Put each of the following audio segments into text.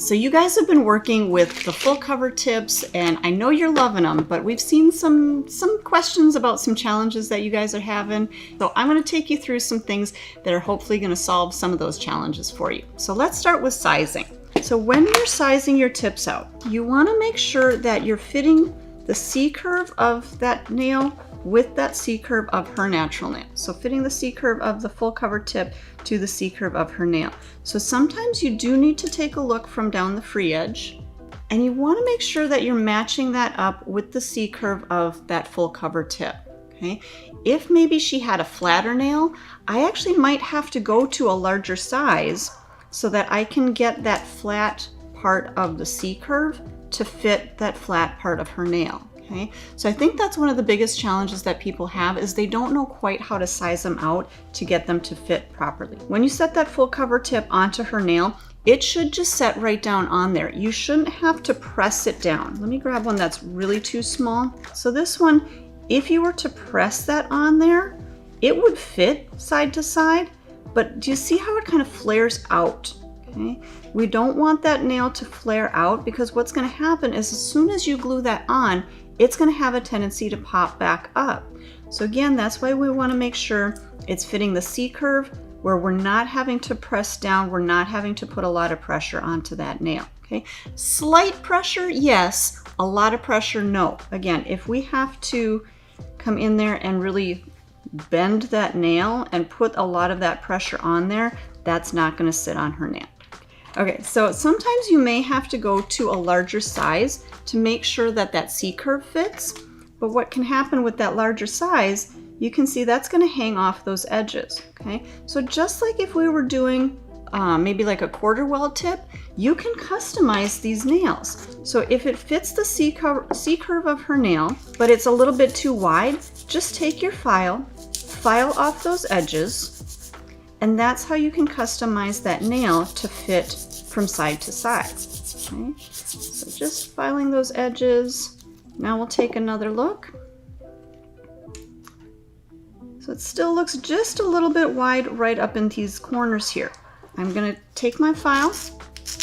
So you guys have been working with the full cover tips, and I know you're loving them, but we've seen some questions about some challenges that you guys are having. So I'm going to take you through some things that are hopefully going to solve some of those challenges for you. So let's start with sizing. So when you're sizing your tips out, you want to make sure that you're fitting the C-curve of that nail with that C-curve of her natural nail. So fitting the C-curve of the full cover tip to the C-curve of her nail. So sometimes you do need to take a look from down the free edge, and you want to make sure that you're matching that up with the C-curve of that full cover tip. Okay? If maybe she had a flatter nail, I actually might have to go to a larger size so that I can get that flat part of the C-curve to fit that flat part of her nail. Okay, so I think that's one of the biggest challenges that people have, is they don't know quite how to size them out to get them to fit properly. When you set that full cover tip onto her nail, it should just set right down on there. You shouldn't have to press it down. Let me grab one that's really too small. So this one, if you were to press that on there, it would fit side to side, but do you see how it kind of flares out? Okay, we don't want that nail to flare out, because what's going to happen is as soon as you glue that on, it's going to have a tendency to pop back up. So again, that's why we want to make sure it's fitting the C-curve, where we're not having to press down, we're not having to put a lot of pressure onto that nail. Okay, slight pressure, yes. A lot of pressure, no. Again, if we have to come in there and really bend that nail and put a lot of that pressure on there, that's not going to sit on her nail. Okay, so sometimes you may have to go to a larger size to make sure that that C-curve fits, but what can happen with that larger size, you can see that's going to hang off those edges. Okay, so just like if we were doing maybe like a quarter weld tip, you can customize these nails. So if it fits the C-curve of her nail, but it's a little bit too wide, just take your file off those edges, and that's how you can customize that nail to fit from side to side. Okay? So just filing those edges. Now we'll take another look. So it still looks just a little bit wide right up in these corners here. I'm going to take my file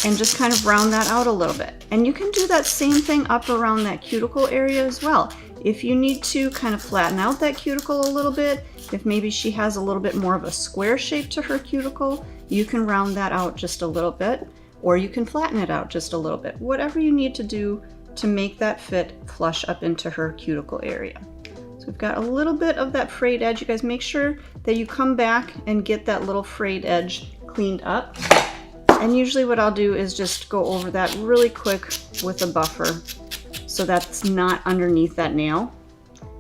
and just kind of round that out a little bit. And you can do that same thing up around that cuticle area as well. If you need to kind of flatten out that cuticle a little bit, if maybe she has a little bit more of a square shape to her cuticle, you can round that out just a little bit, or you can flatten it out just a little bit. Whatever you need to do to make that fit flush up into her cuticle area. So we've got a little bit of that frayed edge. You guys make sure that you come back and get that little frayed edge cleaned up. And usually what I'll do is just go over that really quick with a buffer so that's not underneath that nail,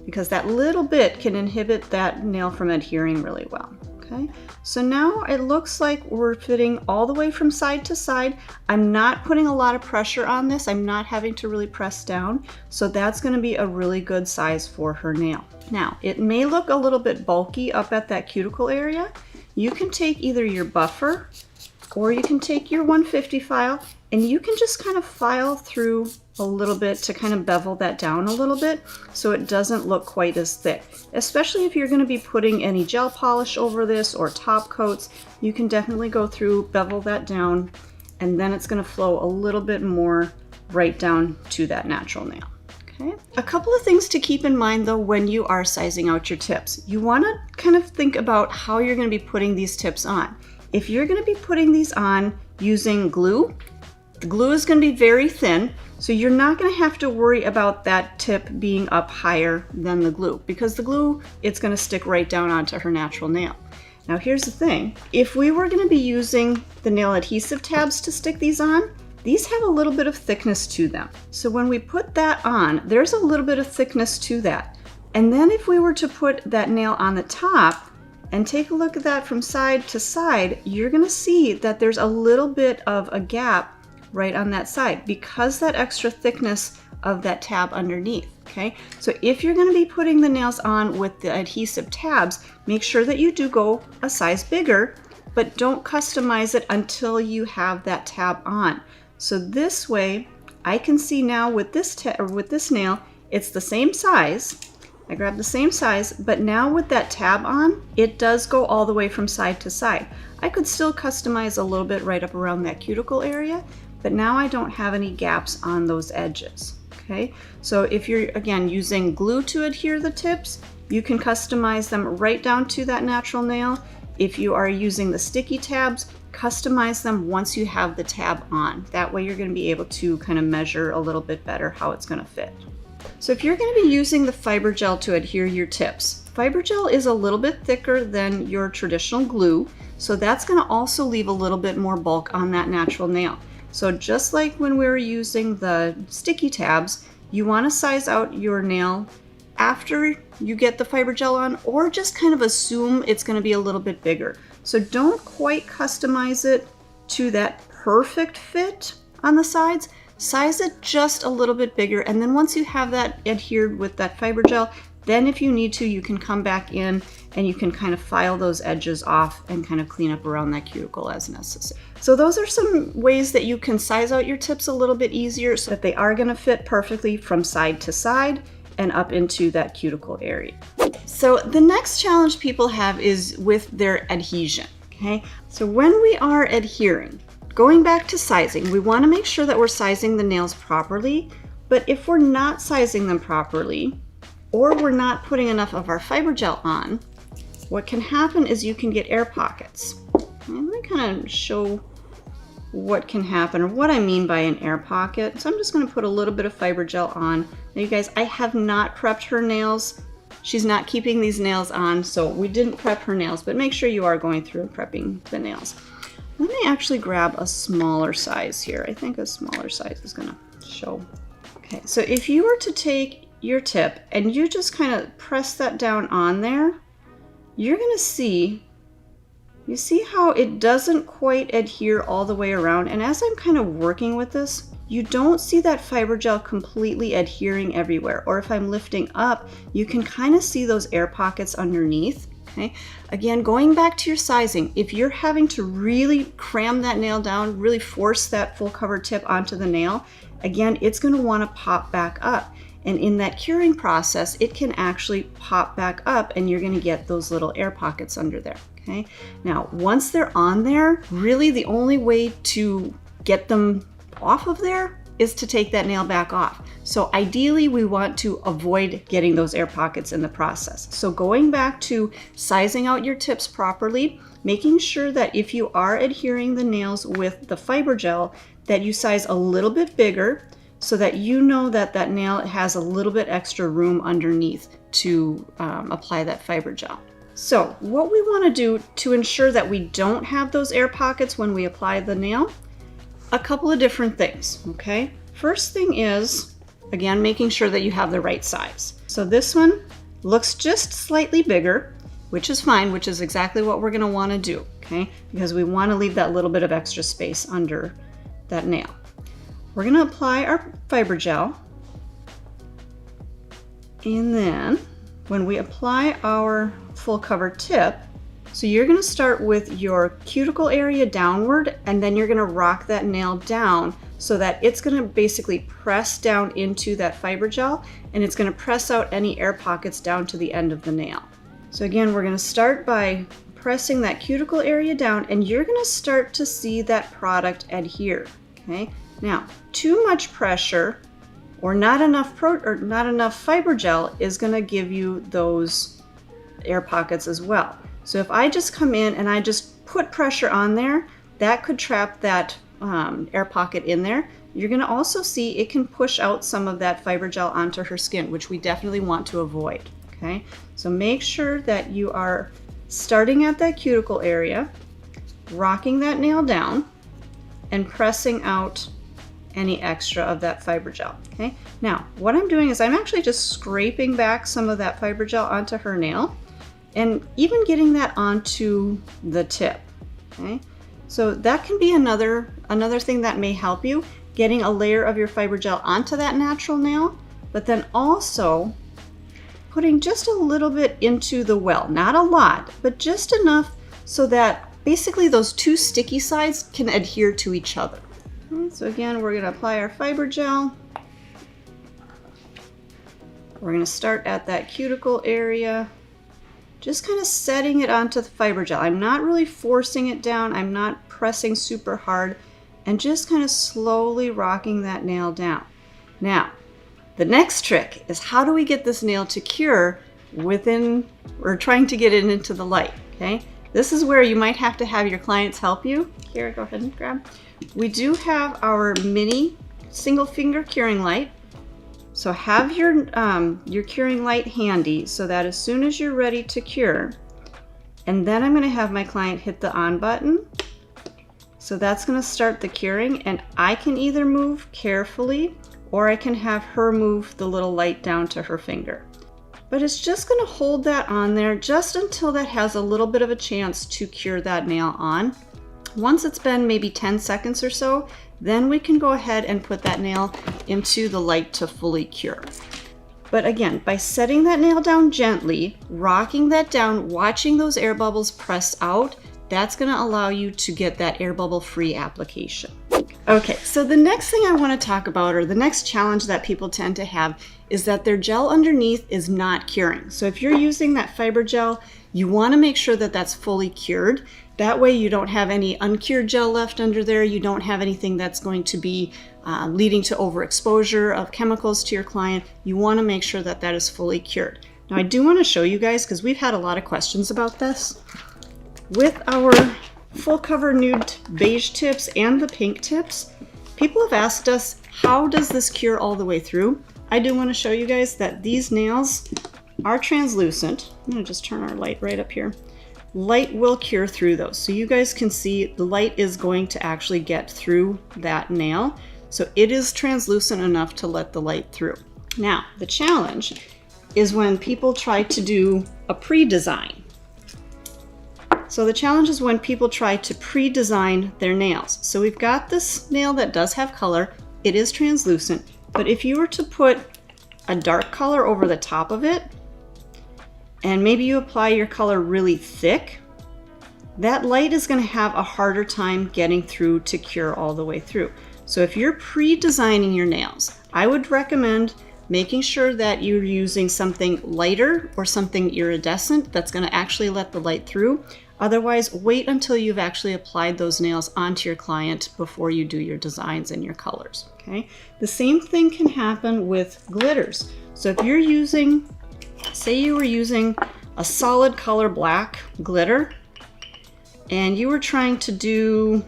because that little bit can inhibit that nail from adhering really well. Okay, so now it looks like we're fitting all the way from side to side. I'm not putting a lot of pressure on this. I'm not having to really press down. So that's going to be a really good size for her nail. Now, it may look a little bit bulky up at that cuticle area. You can take either your buffer or you can take your 150 file, and you can just kind of file through a little bit to kind of bevel that down a little bit so it doesn't look quite as thick. Especially if you're going to be putting any gel polish over this or top coats, you can definitely go through, bevel that down, and then it's going to flow a little bit more right down to that natural nail. Okay. A couple of things to keep in mind though when you are sizing out your tips. You want to kind of think about how you're going to be putting these tips on. If you're going to be putting these on using glue, the glue is going to be very thin, so you're not going to have to worry about that tip being up higher than the glue, because the glue, it's going to stick right down onto her natural nail. Now here's the thing, if we were going to be using the nail adhesive tabs to stick these on, these have a little bit of thickness to them. So when we put that on, there's a little bit of thickness to that. And then if we were to put that nail on the top and take a look at that from side to side, you're going to see that there's a little bit of a gap right on that side because that extra thickness of that tab underneath. Okay, so if you're going to be putting the nails on with the adhesive tabs, make sure that you do go a size bigger, but don't customize it until you have that tab on. So this way I can see now with this nail, it's the same size. I grabbed the same size, but now with that tab on, it does go all the way from side to side. I could still customize a little bit right up around that cuticle area, but now I don't have any gaps on those edges. Okay, so if you're again using glue to adhere the tips, you can customize them right down to that natural nail. If you are using the sticky tabs, customize them once you have the tab on. That way you're going to be able to kind of measure a little bit better how it's going to fit. So if you're going to be using the fiber gel to adhere your tips, fiber gel is a little bit thicker than your traditional glue, so that's going to also leave a little bit more bulk on that natural nail. So just like when we were using the sticky tabs, you want to size out your nail after you get the fiber gel on, or just kind of assume it's going to be a little bit bigger. So don't quite customize it to that perfect fit on the sides. Size it just a little bit bigger, and then once you have that adhered with that fiber gel, then if you need to, you can come back in and you can kind of file those edges off and kind of clean up around that cuticle as necessary. So those are some ways that you can size out your tips a little bit easier so that they are going to fit perfectly from side to side and up into that cuticle area. So the next challenge people have is with their adhesion. Okay, so when we are adhering, going back to sizing, we want to make sure that we're sizing the nails properly, but if we're not sizing them properly, or we're not putting enough of our fiber gel on, what can happen is you can get air pockets. Let me kind of show what can happen, or what I mean by an air pocket. So I'm just going to put a little bit of fiber gel on. Now you guys, I have not prepped her nails. She's not keeping these nails on, so we didn't prep her nails, but make sure you are going through and prepping the nails. Let me actually grab a smaller size here. I think a smaller size is going to show. Okay, so if you were to take your tip and you just kind of press that down on there, you're going to see, you see how it doesn't quite adhere all the way around. And as I'm kind of working with this, you don't see that fiber gel completely adhering everywhere. Or if I'm lifting up, you can kind of see those air pockets underneath. Okay. Again, going back to your sizing, if you're having to really cram that nail down, really force that full cover tip onto the nail, again, it's going to want to pop back up. And in that curing process, it can actually pop back up and you're going to get those little air pockets under there. Okay. Now, once they're on there, really the only way to get them off of there is to take that nail back off. So ideally, we want to avoid getting those air pockets in the process. So going back to sizing out your tips properly, making sure that if you are adhering the nails with the fiber gel, that you size a little bit bigger so that you know that that nail has a little bit extra room underneath to apply that fiber gel. So what we want to do to ensure that we don't have those air pockets when we apply the nail, a couple of different things, okay? First thing is, again, making sure that you have the right size. So this one looks just slightly bigger, which is fine, which is exactly what we're gonna wanna do, okay? Because we wanna leave that little bit of extra space under that nail. We're gonna apply our fiber gel, and then when we apply our full cover tip, so you're going to start with your cuticle area downward, and then you're going to rock that nail down so that it's going to basically press down into that fiber gel, and it's going to press out any air pockets down to the end of the nail. So again, we're going to start by pressing that cuticle area down, and you're going to start to see that product adhere. Okay. Now, too much pressure or not enough fiber gel is going to give you those air pockets as well. So if I just come in and I just put pressure on there, that could trap that air pocket in there. You're going to also see it can push out some of that fiber gel onto her skin, which we definitely want to avoid. Okay, so make sure that you are starting at that cuticle area, rocking that nail down, and pressing out any extra of that fiber gel. Okay, now what I'm doing is I'm actually just scraping back some of that fiber gel onto her nail, and even getting that onto the tip. Okay, so that can be another thing that may help you, getting a layer of your fiber gel onto that natural nail, but then also putting just a little bit into the well, not a lot, but just enough so that basically those two sticky sides can adhere to each other. Okay, so again, we're going to apply our fiber gel. We're going to start at that cuticle area, just kind of setting it onto the fiber gel. I'm not really forcing it down. I'm not pressing super hard. and just kind of slowly rocking that nail down. Now, the next trick is how do we get this nail to cure within, or trying to get it into the light, okay? This is where you might have to have your clients help you. Here, go ahead and grab. We do have our mini single finger curing light. So have your curing light handy so that as soon as you're ready to cure, and then I'm gonna have my client hit the on button. So that's gonna start the curing, and I can either move carefully or I can have her move the little light down to her finger. But it's just gonna hold that on there just until that has a little bit of a chance to cure that nail on. Once it's been maybe 10 seconds or so, then we can go ahead and put that nail into the light to fully cure. But again, by setting that nail down gently, rocking that down, watching those air bubbles press out, that's gonna allow you to get that air bubble free application. Okay, so the next thing I wanna talk about, or the next challenge that people tend to have, is that their gel underneath is not curing. So if you're using that fiber gel, you wanna make sure that that's fully cured. That way you don't have any uncured gel left under there. You don't have anything that's going to be leading to overexposure of chemicals to your client. You wanna make sure that that is fully cured. Now I do wanna show you guys, because we've had a lot of questions about this. With our full cover nude beige tips and the pink tips, people have asked us, how does this cure all the way through? I do wanna show you guys that these nails are translucent. I'm gonna just turn our light right up here. Light will cure through those. So you guys can see the light is going to actually get through that nail. So it is translucent enough to let the light through. Now, the challenge is when people try to do a pre-design. So the challenge is when people try to pre-design their nails. So we've got this nail that does have color. It is translucent, but if you were to put a dark color over the top of it, and maybe you apply your color really thick, that light is going to have a harder time getting through to cure all the way through. So if you're pre-designing your nails, I would recommend making sure that you're using something lighter or something iridescent that's going to actually let the light through. Otherwise, wait until you've actually applied those nails onto your client before you do your designs and your colors, okay? The same thing can happen with glitters. So if you're using, say you were using a solid color black glitter and you were trying to do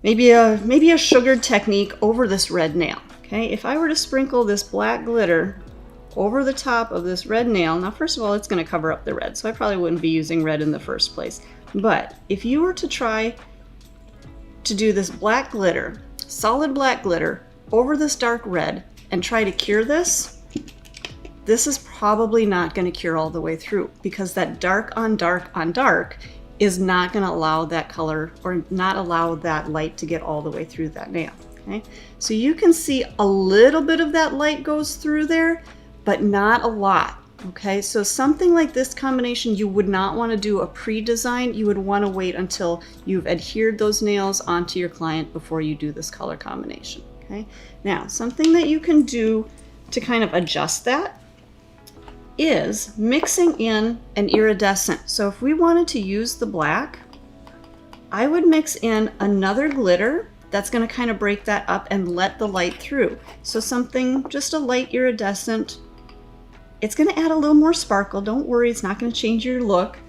maybe a sugared technique over this red nail, okay? If I were to sprinkle this black glitter over the top of this red nail, now first of all, it's going to cover up the red, so I probably wouldn't be using red in the first place. But if you were to try to do this black glitter, solid black glitter, over this dark red and try to cure this, this is probably not going to cure all the way through, because that dark on dark on dark is not going to allow that color or not allow that light to get all the way through that nail. Okay, so you can see a little bit of that light goes through there, but not a lot. Okay, so something like this combination, you would not want to do a pre-design. You would want to wait until you've adhered those nails onto your client before you do this color combination. Okay, now something that you can do to kind of adjust that is mixing in an iridescent. So if we wanted to use the black, I would mix in another glitter that's going to kind of break that up and let the light through. So something, just a light iridescent. It's going to add a little more sparkle. Don't worry, it's not going to change your look,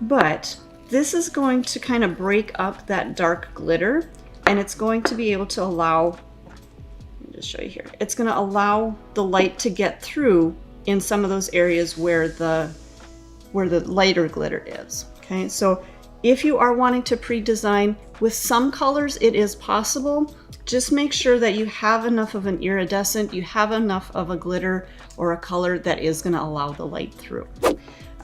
but this is going to kind of break up that dark glitter, and it's going to be able to allow, let me just show you here, it's going to allow the light to get through in some of those areas where the lighter glitter is. Okay, so if you are wanting to pre-design with some colors, it is possible. Just make sure that you have enough of an iridescent, you have enough of a glitter or a color that is going to allow the light through.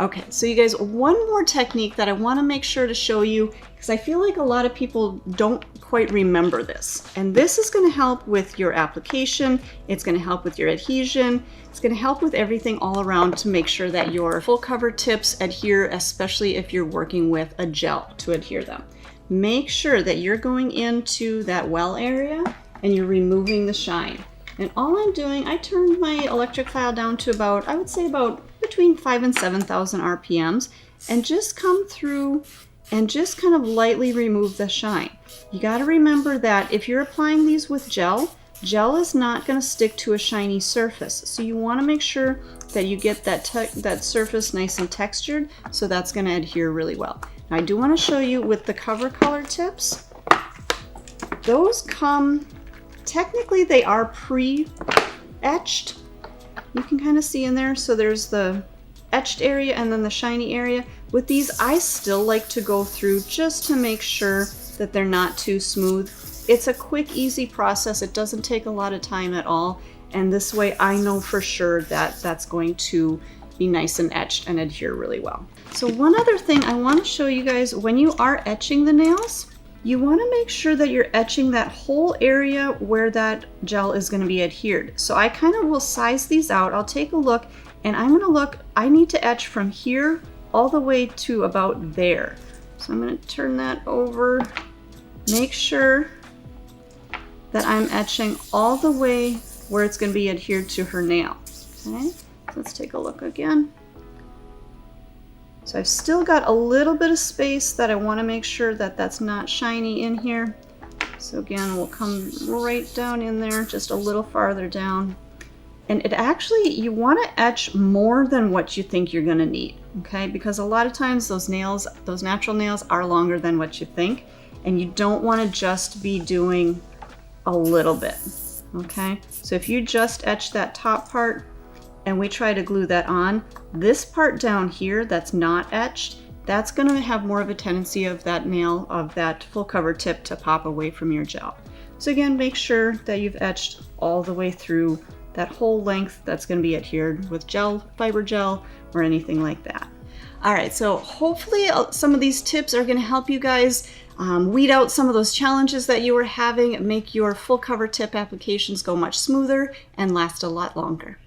Okay, so you guys, one more technique that I want to make sure to show you, because I feel like a lot of people don't quite remember this. And this is going to help with your application, it's going to help with your adhesion, it's going to help with everything all around to make sure that your full cover tips adhere, especially if you're working with a gel to adhere them. Make sure that you're going into that well area and you're removing the shine. And all I'm doing, I turned my electric file down to about, I would say about between 5,000 and 7,000 RPMs, and just come through and just kind of lightly remove the shine. You got to remember that if you're applying these with gel, gel is not going to stick to a shiny surface. So you want to make sure that you get that surface nice and textured, so that's going to adhere really well. Now I do want to show you with the cover color tips. Those come, technically they are pre-etched. You can kind of see in there, so there's the etched area and then the shiny area. With these, I still like to go through just to make sure that they're not too smooth. It's a quick, easy process. It doesn't take a lot of time at all. And this way I know for sure that that's going to be nice and etched and adhere really well. So one other thing I want to show you guys, when you are etching the nails, you want to make sure that you're etching that whole area where that gel is going to be adhered. So I kind of will size these out. I'll take a look, and I'm going to look, I need to etch from here all the way to about there. So I'm going to turn that over, make sure that I'm etching all the way where it's going to be adhered to her nail. Okay, let's take a look again. So I've still got a little bit of space that I want to make sure that that's not shiny in here. So again, we'll come right down in there, just a little farther down. And it actually, you want to etch more than what you think you're going to need, okay? Because a lot of times those nails, those natural nails, are longer than what you think, and you don't want to just be doing a little bit, okay? So if you just etch that top part and we try to glue that on, this part down here that's not etched, that's going to have more of a tendency of that nail, of that full cover tip, to pop away from your gel. So again, make sure that you've etched all the way through that whole length that's going to be adhered with gel, fiber gel, or anything like that. All right, so hopefully some of these tips are going to help you guys weed out some of those challenges that you were having, make your full cover tip applications go much smoother and last a lot longer.